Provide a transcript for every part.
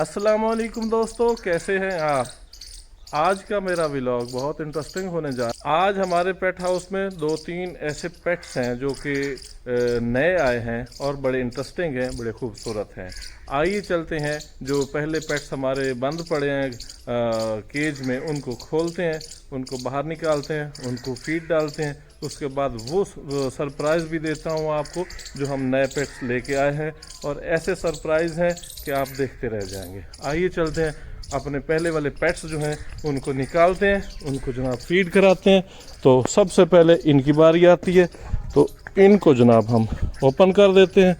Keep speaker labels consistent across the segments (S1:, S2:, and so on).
S1: अस्सलाम वालेकुम दोस्तों, कैसे हैं आप। आज का मेरा व्लॉग बहुत इंटरेस्टिंग होने जा रहा है। आज हमारे पेट हाउस में दो तीन ऐसे पेट्स हैं जो कि नए आए हैं और बड़े इंटरेस्टिंग हैं, बड़े खूबसूरत हैं। आइए चलते हैं, जो पहले पेट्स हमारे बंद पड़े हैं केज में, उनको खोलते हैं, उनको बाहर निकालते हैं, उनको फीड डालते हैं। उसके बाद वो सरप्राइज़ भी देता हूँ आपको, जो हम नए पेट्स लेके आए हैं। और ऐसे सरप्राइज़ हैं कि आप देखते रह जाएंगे। आइए चलते हैं, अपने पहले वाले पेट्स जो हैं उनको निकालते हैं, उनको जनाब फीड कराते हैं। तो सबसे पहले इनकी बारी आती है, तो इनको जनाब हम ओपन कर देते हैं।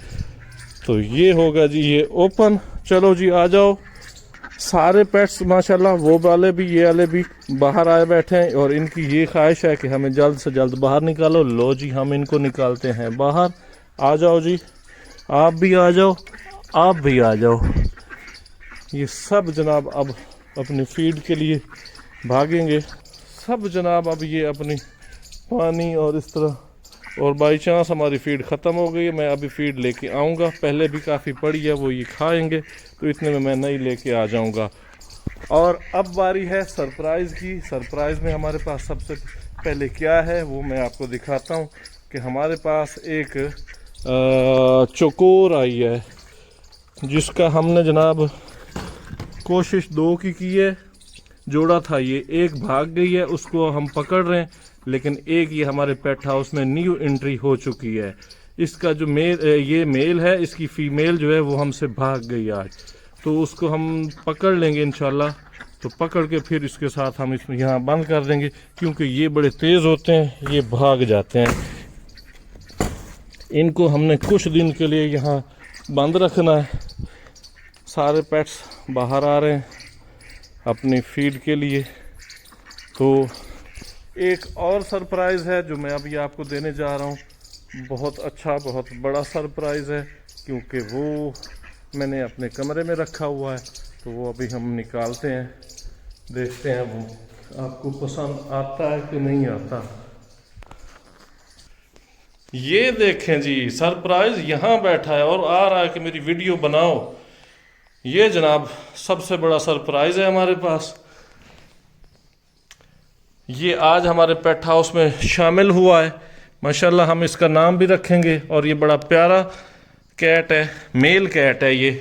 S1: तो ये होगा जी, ये ओपन। चलो जी, आ जाओ। सारे पेट्स माशाल्लाह, वो वाले भी ये वाले भी बाहर आए बैठे हैं और इनकी ये ख्वाहिश है कि हमें जल्द से जल्द बाहर निकालो। लो जी, हम इनको निकालते हैं बाहर। आ जाओ जी, आप भी आ जाओ, आप भी आ जाओ। ये सब जनाब अब अपनी फीड के लिए भागेंगे। सब जनाब अब ये अपनी पानी और इस तरह, और बाई चांस हमारी फ़ीड ख़त्म हो गई है, मैं अभी फ़ीड लेके आऊँगा। पहले भी काफ़ी पड़ी है, वो ये खाएंगे, तो इतने में मैं नई लेके आ जाऊँगा। और अब बारी है सरप्राइज़ की। सरप्राइज़ में हमारे पास सबसे पहले क्या है वो मैं आपको दिखाता हूँ कि हमारे पास एक चौकोर आई है, जिसका हमने जनाब कोशिश दो की है। जोड़ा था ये, एक भाग गई है, उसको हम पकड़ रहे हैं, लेकिन एक ये हमारे पेट हाउस में न्यू एंट्री हो चुकी है। इसका जो ये मेल है, इसकी फीमेल जो है वो हमसे भाग गई आज, तो उसको हम पकड़ लेंगे इंशाल्लाह। तो पकड़ के फिर इसके साथ हम इसमें यहाँ बंद कर देंगे, क्योंकि ये बड़े तेज़ होते हैं, ये भाग जाते हैं। इनको हमने कुछ दिन के लिए यहाँ बंद रखना है। सारे पेट्स बाहर आ रहे हैं अपनी फीड के लिए। तो एक और सरप्राइज़ है जो मैं अभी आपको देने जा रहा हूँ। बहुत अच्छा, बहुत बड़ा सरप्राइज़ है, क्योंकि वो मैंने अपने कमरे में रखा हुआ है। तो वो अभी हम निकालते हैं, देखते हैं वो आपको पसंद आता है कि नहीं आता। ये देखें जी, सरप्राइज़ यहाँ बैठा है और आ रहा है कि मेरी वीडियो बनाओ। ये जनाब सबसे बड़ा सरप्राइज़ है हमारे पास। ये आज हमारे पेट हाउस में शामिल हुआ है। माशाल्लाह, हम इसका नाम भी रखेंगे। और ये बड़ा प्यारा कैट है, मेल कैट है ये।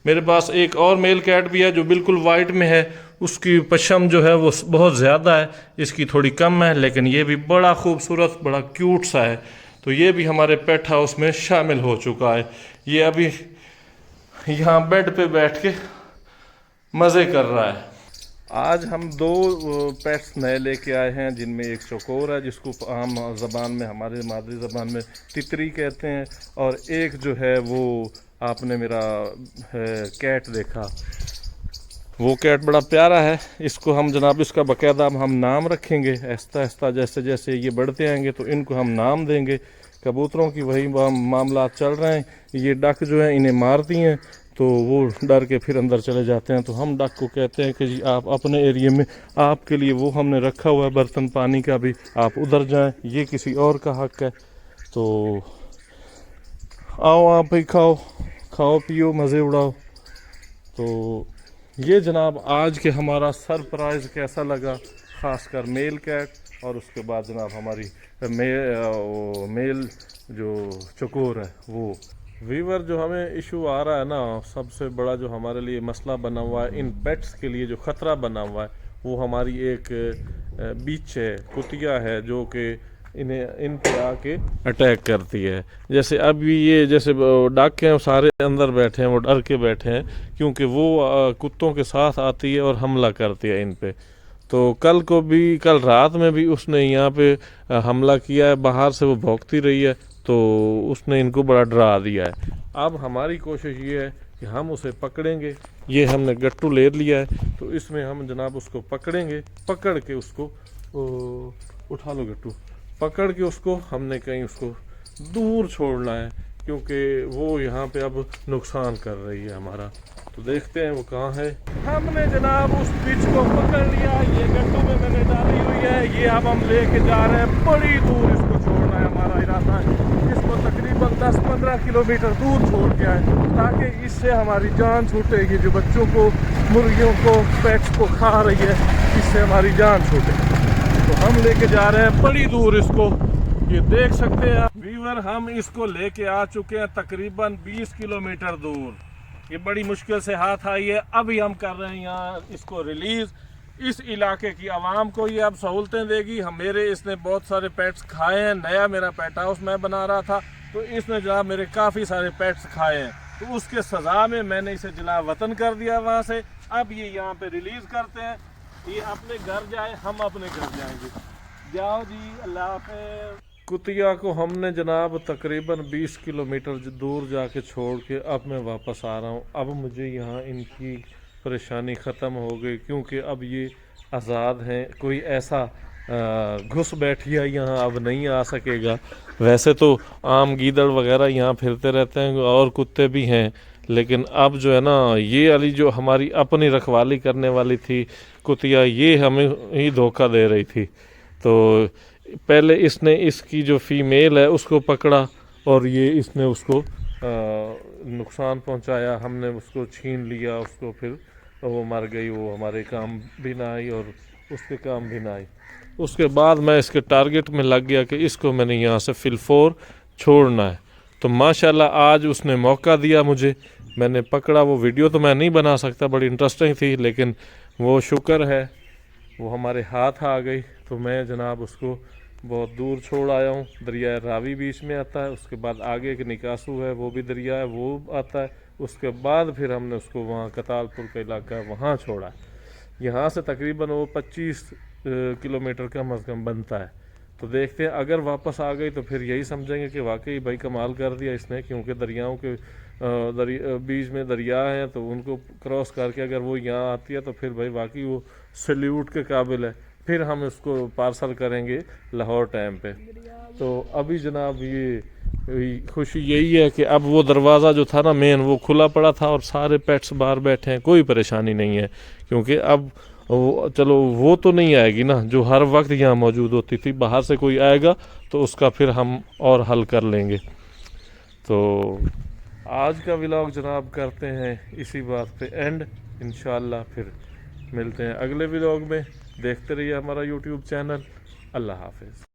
S1: मेरे पास एक और मेल कैट भी है जो बिल्कुल वाइट में है। उसकी पशम जो है वो बहुत ज़्यादा है, इसकी थोड़ी कम है, लेकिन ये भी बड़ा खूबसूरत, बड़ा क्यूट सा है। तो ये भी हमारे पेट हाउस में शामिल हो चुका है। ये अभी यहाँ बेड पे बैठ के मज़े कर रहा है। आज हम दो पेट्स नए लेके आए हैं, जिनमें एक चौकोर है, जिसको आम ज़बान में, हमारे मादरी ज़बान में तितरी कहते हैं। और एक जो है वो आपने मेरा कैट देखा, वो कैट बड़ा प्यारा है। इसको हम जनाब, इसका बाकायदा हम नाम रखेंगे। आहिस्ता आहिस्ता जैसे जैसे ये बढ़ते आएंगे तो इनको हम नाम देंगे। कबूतरों की वही मामला चल रहे हैं। ये डक जो है इन्हें मारती हैं, तो वो डर के फिर अंदर चले जाते हैं। तो हम डक को कहते हैं कि जी आप अपने एरिया में, आपके लिए वो हमने रखा हुआ है बर्तन पानी का भी, आप उधर जाएं, ये किसी और का हक है। तो आओ, आप ही खाओ, खाओ पियो, मज़े उड़ाओ। तो ये जनाब आज के हमारा सरप्राइज़ कैसा लगा, ख़ासकर मेल कैट। और उसके बाद जनाब हमारी मेल जो चकोर है वो। वीवर, जो हमें इशू आ रहा है ना, सबसे बड़ा जो हमारे लिए मसला बना हुआ है, इन पेट्स के लिए जो ख़तरा बना हुआ है, वो हमारी एक बीच है, कुतिया है, जो कि इन पे आके अटैक करती है। जैसे अभी ये जैसे डाक हैं, सारे अंदर बैठे हैं, वो डर के बैठे हैं, क्योंकि वो कुत्तों के साथ आती है और हमला करती है इन पे। तो कल रात में भी उसने यहाँ पे हमला किया है, बाहर से वो भौंकती रही है, तो उसने इनको बड़ा डरा दिया है। अब हमारी कोशिश ये है कि हम उसे पकड़ेंगे। ये हमने गट्टू ले लिया है, तो इसमें हम जनाब उसको पकड़ेंगे। पकड़ के उसको उठा लो गट्टू, पकड़ के उसको हमने कहीं उसको दूर छोड़ना है, क्योंकि वो यहाँ पे अब नुकसान कर रही है हमारा। तो देखते हैं वो कहाँ है। हमने जनाब उस पिच को पकड़ लिया, ये गट्टू में मैंने डाली हुई है। ये अब हम लेके जा रहे हैं, बड़ी दूर इसको छोड़ना है। है, हमारा इरादा है इसको तकरीबन 10-15 किलोमीटर दूर छोड़ के आए, ताकि इससे हमारी जान छूटेगी। जो बच्चों को, मुर्गियों को, पेट्स को खा रही है, इससे हमारी जान छूटे। तो हम लेके जा रहे हैं बड़ी दूर इसको, ये देख सकते हैं आप व्यूअर, हम इसको लेके आ चुके हैं तकरीबन 20 किलोमीटर दूर। ये बड़ी मुश्किल से हाथ आई है, अभी हम कर रहे हैं यहाँ इसको रिलीज़। इस इलाके की आवाम को ये अब सहूलतें देगी। हम मेरे इसने बहुत सारे पेट्स खाए हैं, नया मेरा पेट हाउस मैं बना रहा था, तो इसने जनाब मेरे काफ़ी सारे पेट्स खाए हैं, तो उसके सज़ा में मैंने इसे जिला वतन कर दिया वहाँ से। अब ये यहाँ पे रिलीज़ करते हैं, ये अपने घर जाए, हम अपने घर जाएंगे। जाओ जी, अल्लाह हाफ़िज़। कुतिया को हमने जनाब तकरीबन 20 किलोमीटर दूर जाके छोड़ के अब मैं वापस आ रहा हूँ। अब मुझे यहाँ इनकी परेशानी ख़त्म हो गई, क्योंकि अब ये आज़ाद हैं, कोई ऐसा घुस बैठिया यहाँ अब नहीं आ सकेगा। वैसे तो आम गीदड़ वगैरह यहाँ फिरते रहते हैं और कुत्ते भी हैं, लेकिन अब जो है ना, ये वाली जो हमारी अपनी रखवाली करने वाली थी कुतिया, ये हमें ही धोखा दे रही थी। तो पहले इसने इसकी जो फीमेल है उसको पकड़ा और ये इसने उसको नुकसान पहुंचाया, हमने उसको छीन लिया उसको, फिर वो मर गई, वो हमारे काम भी ना आई और उसके काम भी ना आई। उसके बाद मैं इसके टारगेट में लग गया कि इसको मैंने यहाँ से फिलफोर छोड़ना है। तो माशाल्लाह आज उसने मौका दिया मुझे, मैंने पकड़ा। वो वीडियो तो मैं नहीं बना सकता, बड़ी इंटरेस्टिंग थी, लेकिन वो शुक्र है वो हमारे हाथ आ गई। तो मैं जनाब उसको बहुत दूर छोड़ आया हूँ। दरिया रावी बीच में आता है, उसके बाद आगे एक निकासू है, वो भी दरिया है, वो आता है। उसके बाद फिर हमने उसको वहाँ कतालपुर का इलाका है वहाँ छोड़ा। यहाँ से तकरीबन वो 25 किलोमीटर कम अज़ कम बनता है। तो देखते हैं, अगर वापस आ गई तो फिर यही समझेंगे कि वाकई भाई कमाल कर दिया इसने, क्योंकि दरियाओं के बीच में दरिया हैं, तो उनको क्रॉस करके अगर वो यहाँ आती है तो फिर भाई वाकई वो सल्यूट के काबिल है। फिर हम इसको पार्सल करेंगे लाहौर टाइम पे। तो अभी जनाब ये खुशी यही है कि अब वो दरवाज़ा जो था ना मेन, वो खुला पड़ा था और सारे पेट्स बाहर बैठे हैं, कोई परेशानी नहीं है। क्योंकि अब वो चलो वो तो नहीं आएगी ना जो हर वक्त यहाँ मौजूद होती थी, बाहर से कोई आएगा तो उसका फिर हम और हल कर लेंगे। तो आज का व्लॉग जनाब करते हैं इसी बात पे एंड। इंशाल्लाह फिर मिलते हैं अगले व्लॉग में। देखते रहिए हमारा यूट्यूब चैनल। अल्लाह हाफिज़।